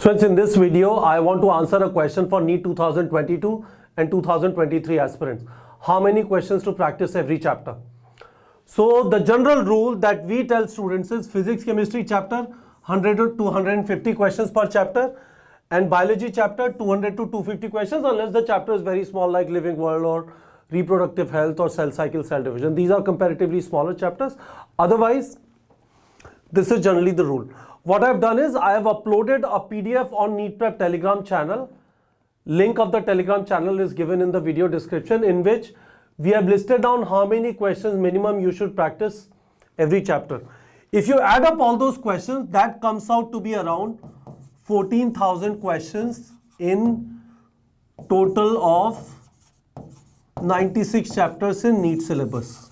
Friends, in this video, I want to answer a question for NEET 2022 and 2023 aspirants. How many questions to practice every chapter? So the general rule that we tell students is physics, chemistry chapter 100 to 250 questions per chapter, and biology chapter 200 to 250 questions unless the chapter is very small like living world or reproductive health or cell cycle, cell division. These are comparatively smaller chapters. Otherwise, this is generally the rule. What I've done is I have uploaded a PDF on NEET Prep Telegram channel. Link of the Telegram channel is given in the video description, in which we have listed down how many questions minimum you should practice every chapter. If you add up all those questions, that comes out to be around 14,000 questions in total of 96 chapters in NEET syllabus.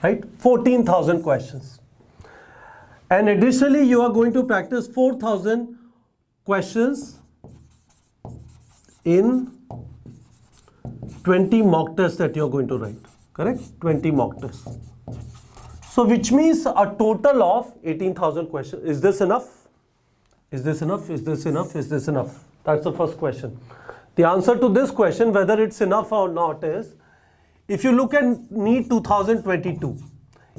Right? 14,000 questions. And additionally, you are going to practice 4,000 questions in 20 mock tests that you are going to write. Correct? 20 mock tests. So which means a total of 18,000 questions. Is this enough? Is this enough? Is this enough? Is this enough? That's the first question. The answer to this question, whether it's enough or not, is if you look at NEET 2022,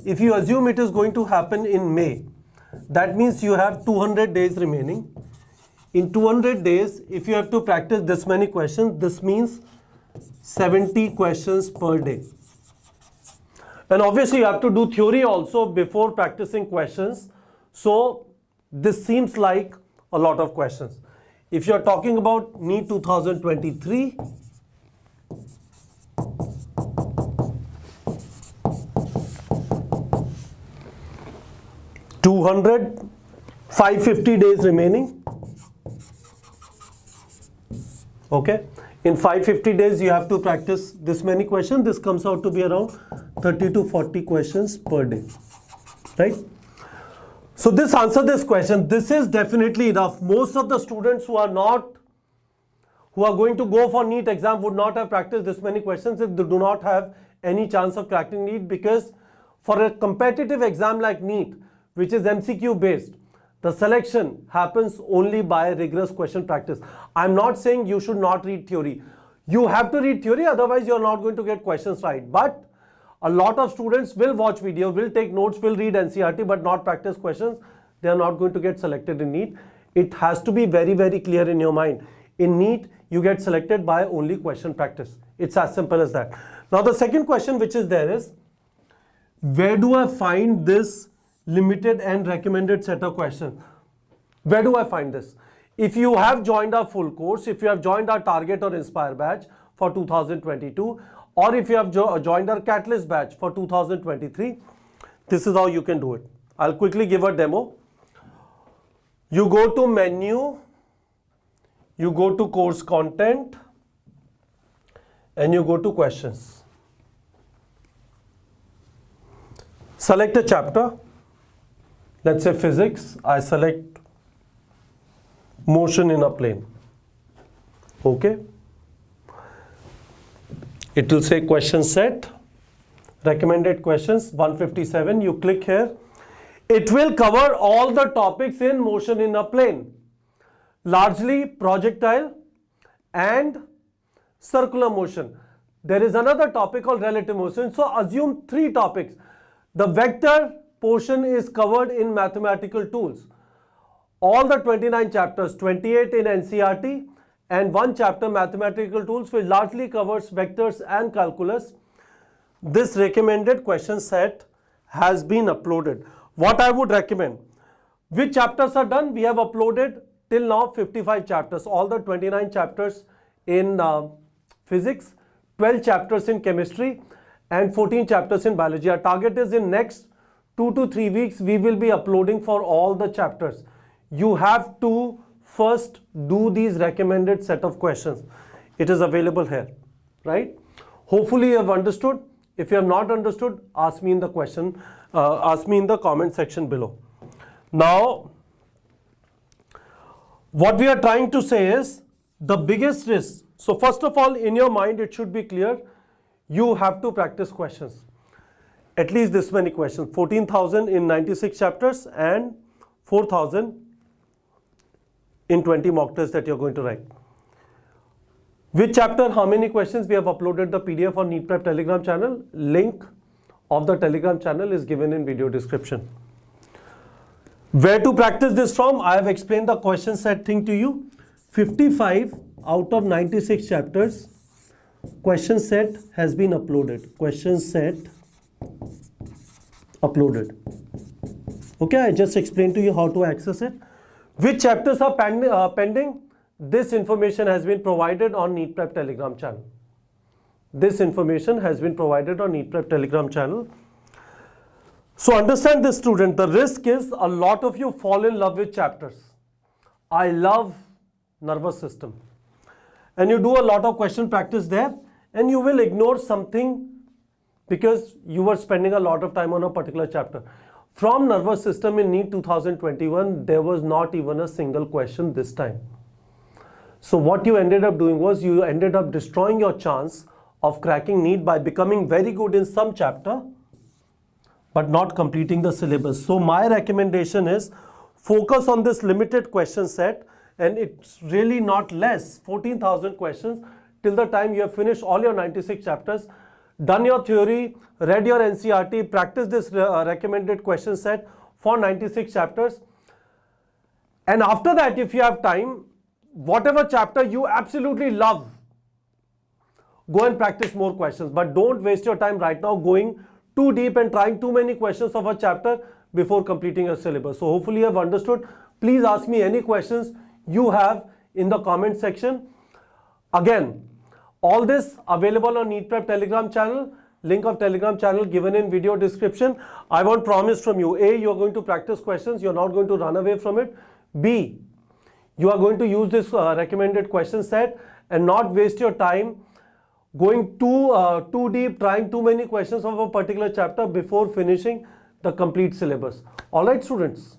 if you assume it is going to happen in May, that means you have 200 days remaining. In 200 days, if you have to practice this many questions, this means 70 questions per day. And obviously you have to do theory also before practicing questions. So this seems like a lot of questions. If you are talking about NEET 2023, $200, 550 days remaining. Okay. In 550 days, you have to practice this many questions. This comes out to be around 30 to 40 questions per day. Right? So this answers this question. This is definitely enough. Most of the students who are going to go for NEET exam would not have practiced this many questions if they do not have any chance of cracking NEET, because for a competitive exam like NEET, which is MCQ based, the selection happens only by rigorous question practice. I'm not saying you should not read theory. You have to read theory, otherwise you're not going to get questions right. But a lot of students will watch video, will take notes, will read NCERT, but not practice questions. They are not going to get selected in NEET. It has to be very, very clear in your mind. In NEET, you get selected by only question practice. It's as simple as that. Now the second question which is there is, where do I find this limited and recommended set of questions? Where do I find this? If you have joined our full course, if you have joined our Target or Inspire batch for 2022, or if you have joined our Catalyst batch for 2023, this is how you can do it. I'll quickly give a demo. You go to menu, you go to course content, and you go to questions. Select a chapter. Let's say physics. I select motion in a plane. Okay. It will say question set, recommended questions 157. You click here. It will cover all the topics in motion in a plane, largely projectile and circular motion. There is another topic called relative motion. So assume 3 topics. The vector portion is covered in mathematical tools. All the 29 chapters, 28 in NCERT and 1 chapter mathematical tools, which largely covers vectors and calculus. This recommended question set has been uploaded. What I would recommend, which chapters are done? We have uploaded till now 55 chapters, all the 29 chapters in physics, 12 chapters in chemistry and 14 chapters in biology. Our target is in next 2 to 3 weeks, we will be uploading for all the chapters. You have to first do these recommended set of questions. It is available here, right? Hopefully you have understood. If you have not understood, ask me in the comment section below. Now, what we are trying to say is the biggest risk. So first of all, in your mind, it should be clear, you have to practice questions. At least this many questions, 14,000 in 96 chapters and 4,000 in 20 mock tests that you're going to write. Which chapter, how many questions? We have uploaded the PDF on NEET Prep Telegram channel. Link of the Telegram channel is given in video description. Where to practice this from? I have explained the question set thing to you. 55 out of 96 chapters, question set has been uploaded. Question set uploaded. Okay, I just explained to you how to access it. Which chapters are pending? This information has been provided on NEET Prep Telegram channel. This information has been provided on NEET Prep Telegram channel. So understand this, student, the risk is a lot of you fall in love with chapters. I love nervous system. And you do a lot of question practice there, and you will ignore something because you were spending a lot of time on a particular chapter. From nervous system in NEET 2021, there was not even a single question this time. So what you ended up doing was you ended up destroying your chance of cracking NEET by becoming very good in some chapter but not completing the syllabus. So my recommendation is focus on this limited question set, and it's really not less, 14,000 questions till the time you have finished all your 96 chapters, done your theory, read your NCERT, practice this recommended question set for 96 chapters. And after that, if you have time, whatever chapter you absolutely love, go and practice more questions. But don't waste your time right now going too deep and trying too many questions of a chapter before completing your syllabus. So hopefully you have understood. Please ask me any questions you have in the comment section. Again, all this available on NEET Prep Telegram channel. Link of Telegram channel given in video description. I want promise from you. A, you are going to practice questions. You are not going to run away from it. B, you are going to use this recommended question set and not waste your time going too deep, trying too many questions of a particular chapter before finishing the complete syllabus. All right, students.